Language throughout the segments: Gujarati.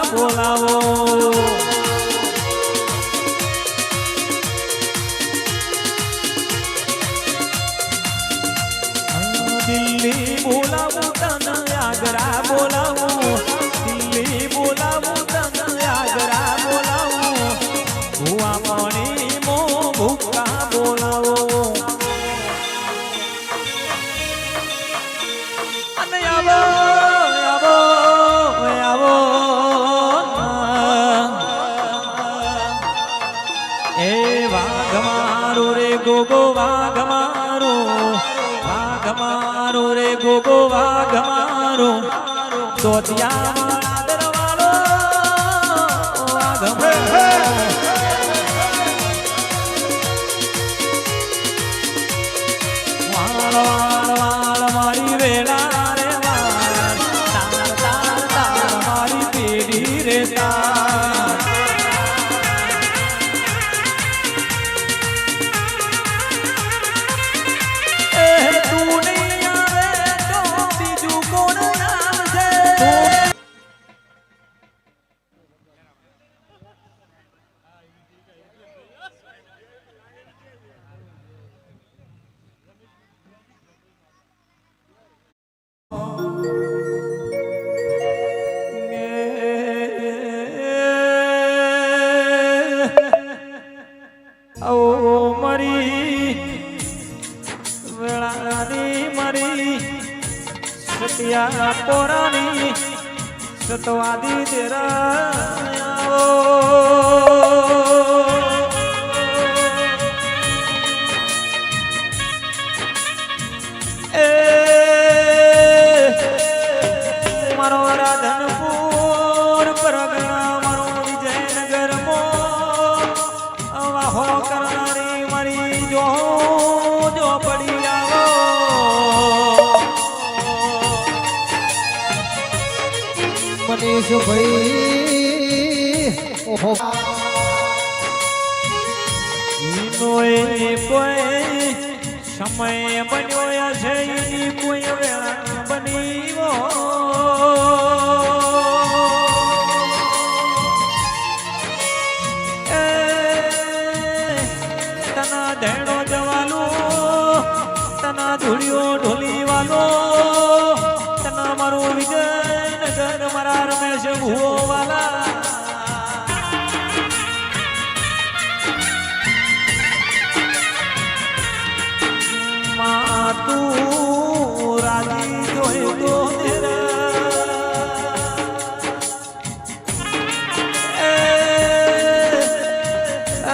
બોલાવો દિલ્હી બોલાવું તને આગ્રા બોલાવું દિલ્હી બોલાવું તને આગ્રા બોલાવું ભુવા પાણી મો ભૂકા બોલાવો અને આવો આવો આવો એ વાઘ મારો રે ગોગો વાઘ મારો મારો રે ગોગો વાઘ મારો તોતિયા દરવાળો વાઘ વાળ વાળ મારી વેળા રે વાળ તાર તાર તાર મારી પેઢી રે તાર સતિયા પોરાની સતવાદી તેરા એ મારો રાધનપુર પરગણા મારો વિજયનગર મો વાહો કરનારી મારી જો જો પડી આવો મનીષ ભાઈ ઓહો ઈનો એ કોઈ સમય બન્યો છે ઈ કોઈ વેળા બનીવો એ તના ધેડો જવાલો તના ધૂળિયો ઢોલી વાલો તના મારો વિજય મારા રમેશ ભૂવો વાલા મા તું રાજી જોઈ તો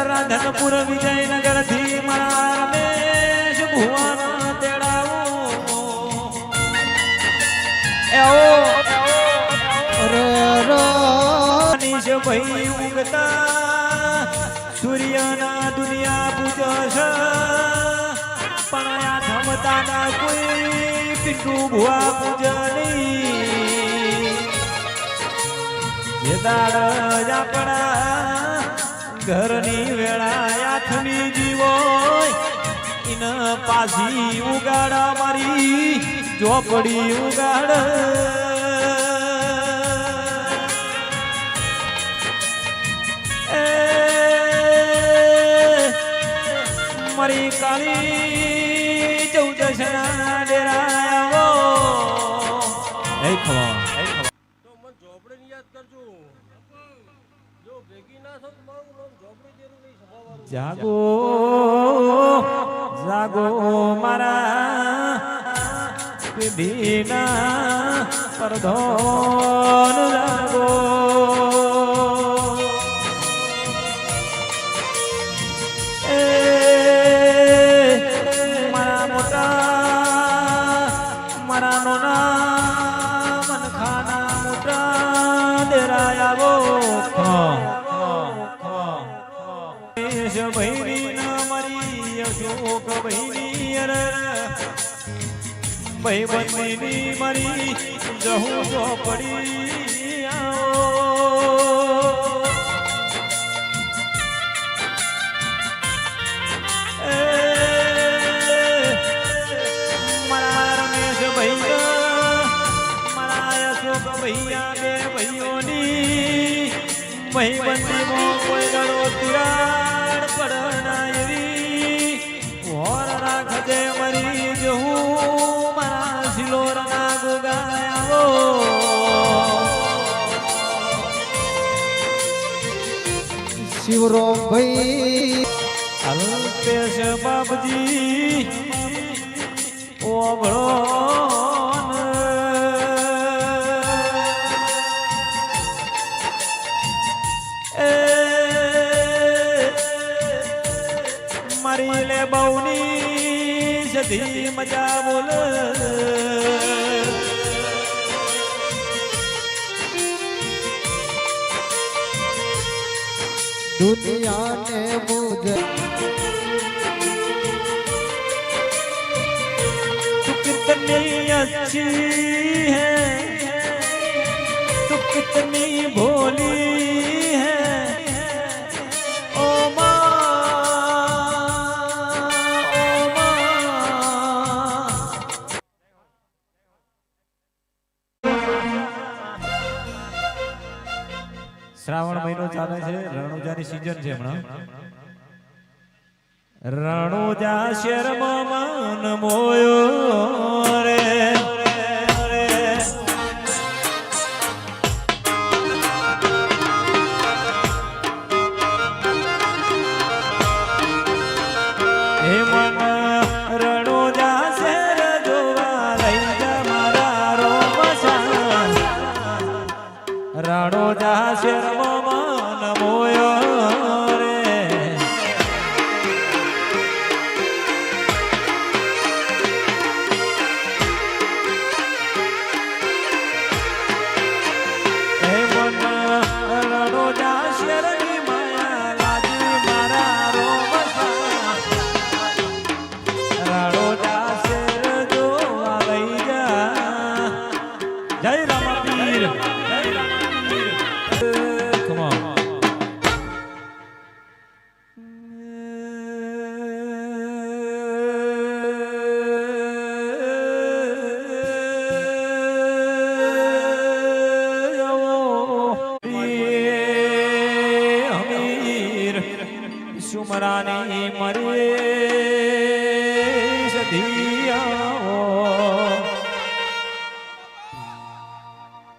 રાધનપુર વિજયનગર થી મારા રમેશ ભુવાના તેડાવો એવો ભાઈ ઉગતા સૂર્યના દુનિયા પૂજશ પણ આ થમતા ના કોઈ પિંડુ ભુવા પૂજની જે દાડ આપણા ઘરની વેળા આથની જીવો ઇન પાછી ઉગાડા મારી ચોપડી ઉગાડ મારી કાળી ચૌદશના ડેરાવો હે ખવા તો મન ઝોપડે ની યાદ કરજો જો ભેગી ના થો તો મારું નામ ઝોપડે જેરું નહીં સભાવાળું જાગો જાગો મારા પેઢીના પરધોન જાગો ભાઈ બંધીની મારી જહું જો પડી મારા રમેશ ભાઈ મારા અશોક ભૈયા બે ભાઈઓની મહીબંધીમાં કોઈ દડો તિરાડ પડના એવી ઓર રાખજે મરી જહું મારા સિલોરના ગુગાયાઓ શિવરો ભાઈ અલ્પેશ બાપજી ઓગળો મારી લે બહુની સધી મજા બોલ દુનિયાને મુજ तू कितनी अच्छी है तू कितनी भोली है ओ શ્રાવણ મહિનો ચાલે છે રણુજાની સીઝન છે હમણાં રણુજા શેરમાં મન મોયો રે હે મન રણુજા શેર જોવા લઈ જા મારા રોમસા રણુજા શેરમાં મન મોયો રે સુમરાની મરે સધિયાઓ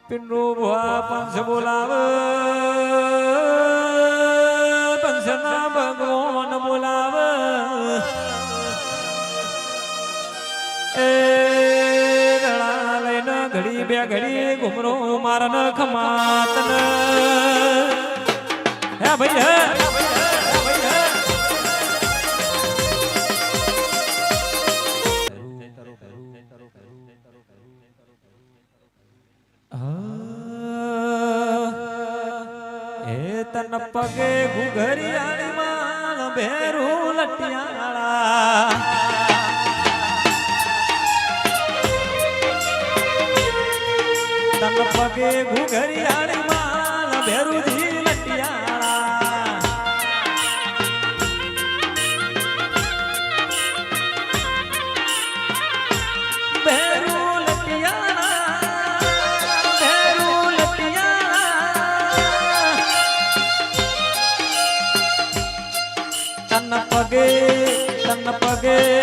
પિંડો ભુઆ પંચ બોલાવે પંચના ભગવાન બોલાવે એ રણા લઈને ઘડી બે ઘડી ઘુમરો મારન ખમાતન હે ભાઈ હે તન પગે ઘુઘરિયાળી માલ ભેરું લટિયાળા તન પગે ઘુઘરિયાળી માલ ભેરુજી લટિયાળા ભેરું લટિયાળા ભેરું લટિયાળા તન પગે